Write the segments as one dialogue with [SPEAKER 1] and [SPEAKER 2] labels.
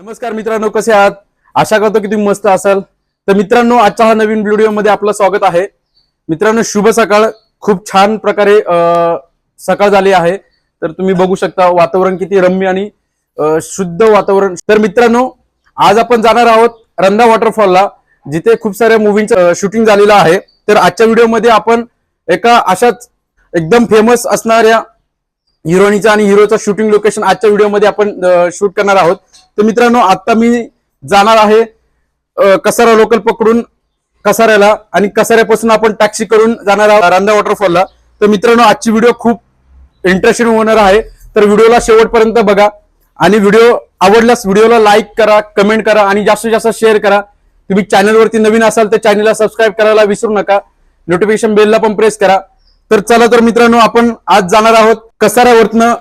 [SPEAKER 1] नमस्कार मित्रांनो, कसे आहात? आशा करतो की तुम्ही मस्त असाल. तर मित्रांनो, आजच्या हा नवीन व्हिडिओमध्ये आपलं स्वागत आहे. मित्रांनो, शुभ सकाळ. खूप छान प्रकारे सकाळ झाली आहे. तर तुम्ही बघू शकता वातावरण किती रम्य आणि शुद्ध वातावरण. तर मित्रांनो, आज आपण जाणार आहोत रंधा वॉटरफॉलला, जिथे खूप साऱ्या मूवींचं शूटिंग झालेलं आहे. तर आजच्या व्हिडिओमध्ये आपण एका अशाच एकदम फेमस असणाऱ्या हिरोईनचा आणि हिरोचा शूटिंग लोकेशन आजच्या व्हिडिओमध्ये आपण शूट करणार आहोत. तर मित्रांनो, आता मी जाणार आहे कसारा लोकल पकडून कसाऱ्याला, आणि कसाऱ्यापासून आपण टॅक्सी करून जाणार आहोत रंधा वॉटरफॉलला. तर मित्रांनो, आजची व्हिडिओ खूप इंटरेस्टिंग होणार आहे. तर व्हिडिओला शेवटपर्यंत बघा, आणि व्हिडिओ आवडल्यास व्हिडिओला लाईक करा, कमेंट करा आणि जास्तीत जास्त शेअर करा. तुम्ही चॅनलवरती नवीन असाल तर चॅनलला सबस्क्राईब करायला विसरू नका. नोटिफिकेशन बेलला पण प्रेस करा. तर चला तर मित्रांनो, आपण आज जाणार आहोत कसाऱ्यावरनं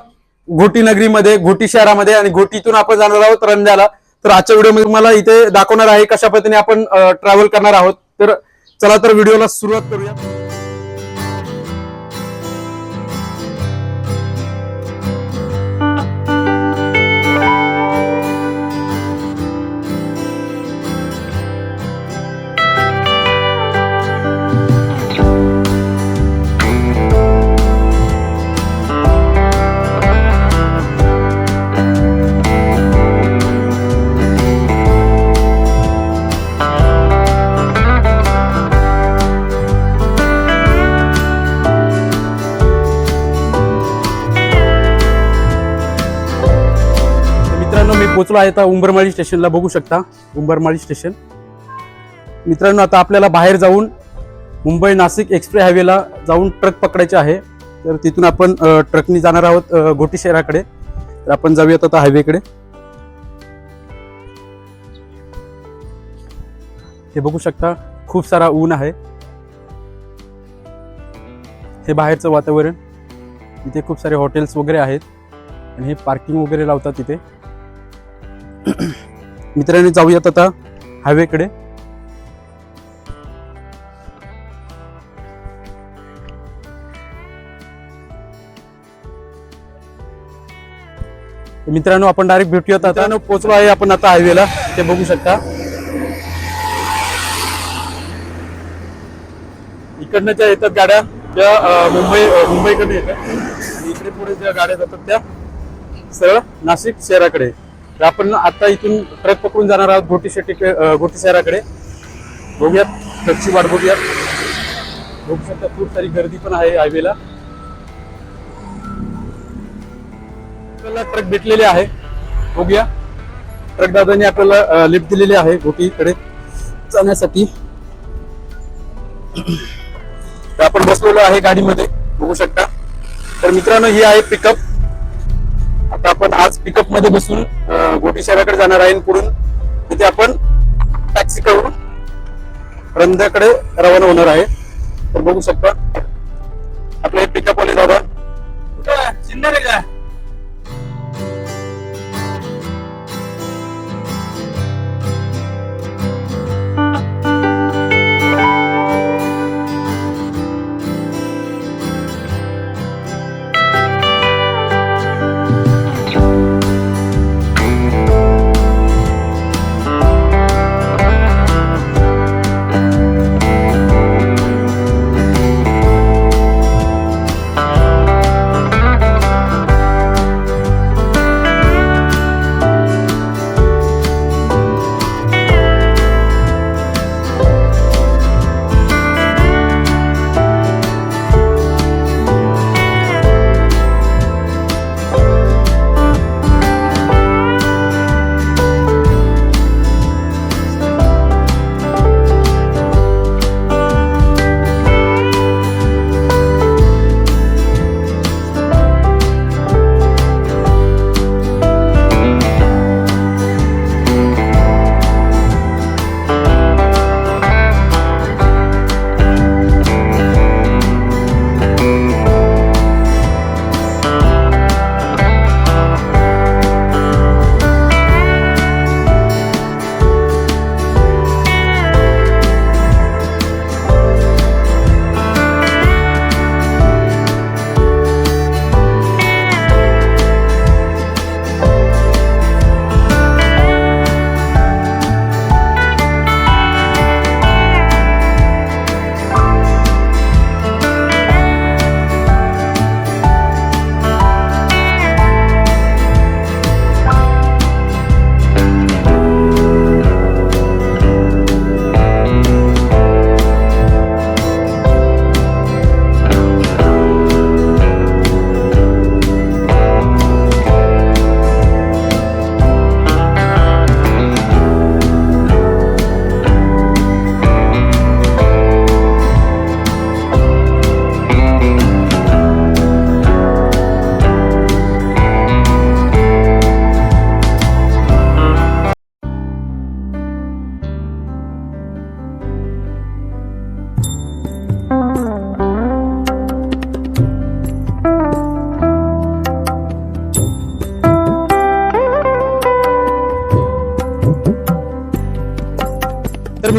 [SPEAKER 1] घोटी नगरीमध्ये, घोटी शहरामध्ये, आणि घोटीतून आपण जाणार आहोत रंध्याला. तर आजच्या व्हिडिओमध्ये तुम्हाला इथे दाखवणार आहे कशा पद्धतीने आपण ट्रॅव्हल करणार आहोत. तर चला तर व्हिडिओला सुरुवात करूया. मी पोहोचलो आहे आता उंबरमाळी स्टेशनला. बघू शकता उंबरमाळी स्टेशन. मित्रांनो, आता आपल्याला बाहेर जाऊन मुंबई नाशिक एक्सप्रेस हायवेला जाऊन ट्रक पकडायचे आहे. तर तिथून आपण ट्रकनी जाणार आहोत घोटी शहराकडे. तर आपण जाऊयात आता हायवेकडे. हे बघू शकता खूप सारा ऊन आहे. हे बाहेरचं वातावरण. इथे खूप सारे हॉटेल्स वगैरे आहेत आणि हे पार्किंग वगैरे लावतात तिथे. मित्रांनो, जाऊयात आता हायवेकडे. मित्रांनो, आपण डायरेक्ट भेटूयात. आता पोहोचलो आहे आपण आता हायवेला. ते बघू शकता इकडनं ज्या येतात गाड्या त्या मुंबईकडे येतात, आणि इकडे पुढे ज्या गाड्या जातात त्या सरळ नाशिक शहराकडे. तर आपण आता इथून ट्रक पकडून जाणार आहोत घोटी शहराकडे. बघूयात ट्रकची वाट बघूयात. बघू शकता खूप सारी गर्दी पण आहे हायवेला. आपल्याला ट्रक भेटलेले आहे. बघूया, ट्रक दादांनी आपल्याला लिफ्ट दिलेली आहे घोटीकडे जाण्यासाठी. तर आपण बसलेलो आहे गाडीमध्ये, बघू शकता. तर मित्रांनो, ही आहे पिकअप. आता आपण आज पिकअप मध्ये बसून घोटी शहराकडे जाणार आहे. पुढून तिथे आपण टॅक्सी करून रंध्याकडे रवाना होणार आहे. तर बघू शकता आपले पिकअप वाले दादा.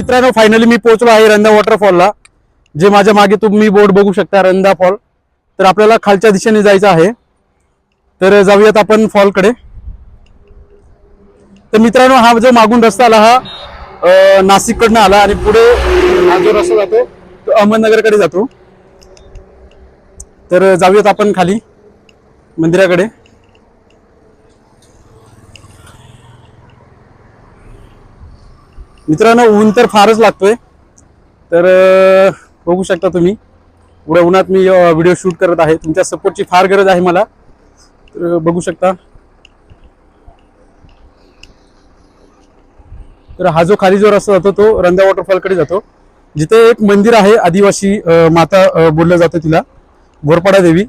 [SPEAKER 1] मित्रांनो फायनली मी पोहोचलो आहे रंधा वॉटरफॉलला, जे माझ्या मागे तुम्ही बोर्ड बघू शकता रंधा फॉल. तर आपल्याला खालच्या दिशेने जायचं आहे. तर जाऊयात आपण फॉलकडे. तर मित्रांनो हा जो मागून रस्ता आला हा नाशिक कडनं आला आणि पुढे हा जो रस्ता जातो तो अहमदनगरकडे जातो. तर जाऊयात आपण खाली मंदिराकडे. मित्रांनो ऊन तर फारच लागतोय. तर बघू शकता तुम्ही एवढ्या उन्हात मी व्हिडिओ शूट करत आहे. तुमच्या सपोर्टची फार गरज आहे मला. तर बघू शकता. तर हा जो खाली जो रस्ता जातो तो रंधा वॉटरफॉलकडे जातो, जिथे एक मंदिर आहे आदिवासी माता बोललं जातं तिला, घोरपाडा देवी.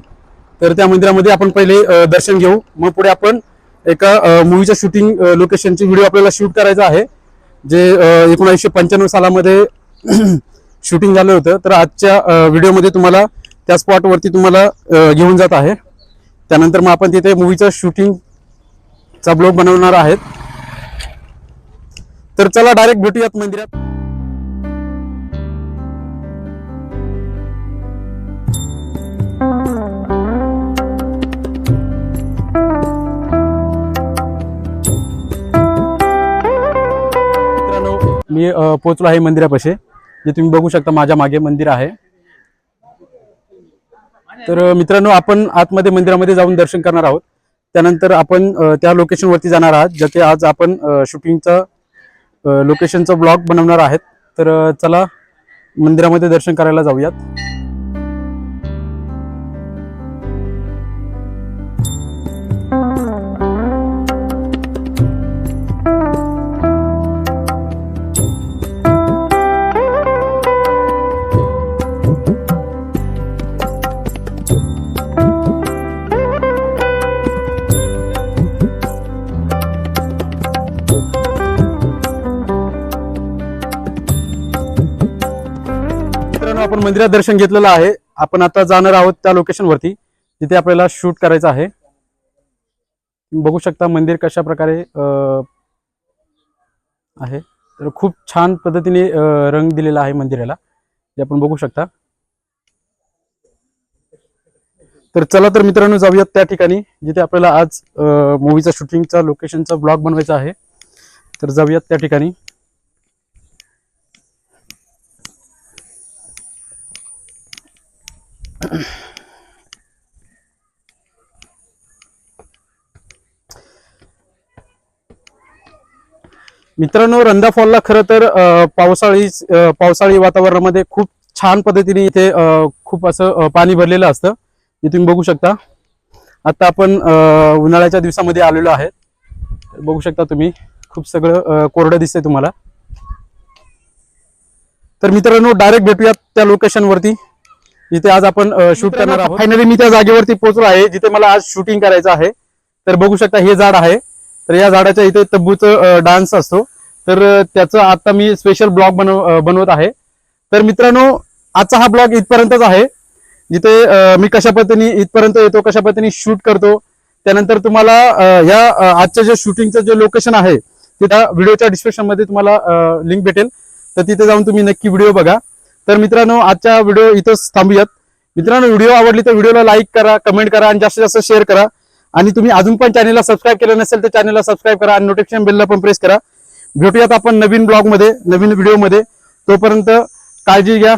[SPEAKER 1] तर त्या मंदिरामध्ये आपण पहिले दर्शन घेऊ, मग पुढे आपण एका मूवीच्या शूटिंग लोकेशनची व्हिडिओ आपल्याला शूट करायचा आहे, जे 1995 सालामध्ये शूटिंग झालं होतं. तर आजच्या व्हिडिओमध्ये तुम्हाला त्या स्पॉटवरती तुम्हाला घेऊन जात आहे. त्यानंतर मग आपण तिथे मूवीचा शूटिंगचा ब्लॉग बनवणार आहेत. तर चला डायरेक्ट भेटूयात मंदिरात. मित्रांनो मी पोहोचलो आहे मंदिरापाशी, जे तुम्ही बघू शकता माझ्या मागे मंदिर आहे. तर मित्रांनो आपण आतमध्ये मंदिरामध्ये जाऊन दर्शन करणार आहोत. त्यानंतर आपण त्या लोकेशनवरती जाणार आहात, जिथे आज आपण शूटिंगचा लोकेशनचा ब्लॉग बनवणार आहेत. तर चला मंदिरामध्ये दर्शन करायला जाऊयात. आपण मंदिरात दर्शन घेतलेलं आहे. आपण आता जाणार आहोत त्या लोकेशन वरती, जिथे आपल्याला शूट करायचं आहे. बघू शकता मंदिर कशा प्रकारे आहे. तर खूप छान पद्धतीने रंग दिलेला आहे मंदिराला, जे आपण बघू शकता. तर चला तर मित्रांनो जाऊयात त्या ठिकाणी, जिथे आपल्याला आज मूवीचा शूटिंगचा लोकेशनचा ब्लॉग बनवायचा आहे. तर जाऊयात त्या ठिकाणी. मित्रांनो रंधा फॉलला खरं तर पावसाळी वातावरणामध्ये खूप छान पद्धतीने इथे खूप असं पाणी भरलेलं असतं, जे तुम्ही बघू शकता. आता आपण उन्हाळ्याच्या दिवसामध्ये आलेलो आहे. बघू शकता तुम्ही खूप सगळं कोरडं दिसतंय तुम्हाला. तर मित्रांनो डायरेक्ट भेटूयात त्या लोकेशन वरती, जिथे आज आपण शूट करणार आहोत. फायनली मी त्या जागेवरती पोहोचलो आहे, जिथे मला आज शूटिंग करायचं आहे. तर बघू शकता हे झाड आहे. तर या झाडाच्या इथे तब्बूचं डान्स असतो. तर त्याचं आता मी स्पेशल ब्लॉग बनवत आहे. तर मित्रांनो आजचा हा ब्लॉग इथपर्यंतच आहे, जिथे मी कशा पद्धतीने इथपर्यंत येतो, कशा पद्धतीने शूट करतो. त्यानंतर तुम्हाला ह्या आजच्या जे शूटिंगचं जे लोकेशन आहे ते त्या व्हिडिओच्या डिस्क्रिप्शन मध्ये तुम्हाला लिंक भेटेल. तर तिथे जाऊन तुम्ही नक्की व्हिडिओ बघा. तर मित्रांनो आजचा व्हिडिओ इथंच थांबूयात. मित्रांनो व्हिडिओ आवडली तर व्हिडिओला लाईक करा, कमेंट करा आणि जास्तीत जास्त शेअर करा. आणि तुम्ही अजून पण चॅनलला सबस्क्राईब केलं नसेल तर चॅनलला सबस्क्राईब करा आणि नोटिफिकेशन बेलला पण प्रेस करा. भेटूयात आपण नवीन ब्लॉग मध्ये, नवीन व्हिडिओ मध्ये. तोपर्यंत काळजी घ्या.